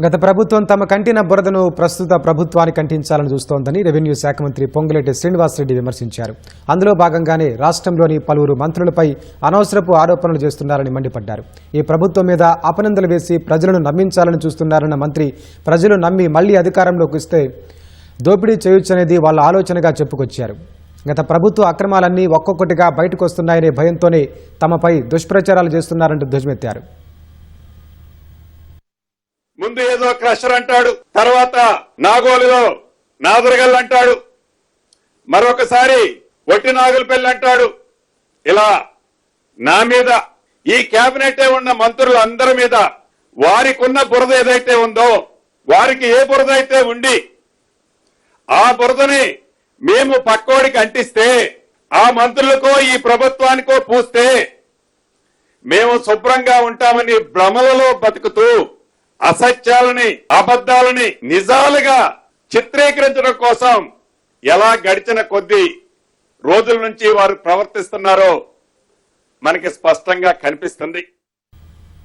గత ప్రభుత్వం తమ కంటిన బురదను ప్రస్తుత ప్రభుత్వానికి అంటించాలని చూస్తోందని రెవెన్యూ శాఖ మంత్రి పొంగులేటి శ్రీనివాసరెడ్డి విమర్శించారు. అందులో భాగంగానే రాష్ట్రంలోని పలువురు మంత్రులపై అనవసరపు ఆరోపణలు చేస్తున్నారని మండిపడ్డారు. ఈ ప్రభుత్వం మీద అపనిందలు వేసి ప్రజలను నమ్మించాలని చూస్తున్నారన్న మంత్రి ప్రజలు నమ్మి మళ్లీ అధికారంలోకి వస్తే దోపిడీ చేయొచ్చనేది వాళ్ళ ఆలోచనగా చెప్పుకొచ్చారు. గత ప్రభుత్వ అక్రమాలన్నీ ఒక్కొక్కటిగా బయటకు వస్తున్నాయనే భయంతోనే తమపై దుష్ప్రచారాలు చేస్తున్నారంటూ ధ్వజమెత్తారు. ముందు ఏదో క్రషర్ అంటాడు, తర్వాత నాగోలులో నాదరగల్ అంటాడు, మరొకసారి వట్టి నాగులపల్లి అంటాడు. ఇలా నా మీద, ఈ కేబినెట్ ఉన్న మంత్రులందరి మీద వారికి ఉన్న బురద ఏదైతే ఉందో, వారికి ఏ బురద అయితే ఉండి ఆ బురదని మేము పక్కోడికి అంటిస్తే, ఆ మంత్రులకో ఈ ప్రభుత్వానికో పూస్తే మేము శుభ్రంగా ఉంటామని భ్రమలలో బతుకుతూ అసత్యాలని, అబద్దాలని నిజాలుగా చిత్రీకరించడం కోసం ఎలా గడిచిన కొద్ది రోజుల నుంచి వారు ప్రవర్తిస్తున్నారో మనకి స్పష్టంగా కనిపిస్తుంది.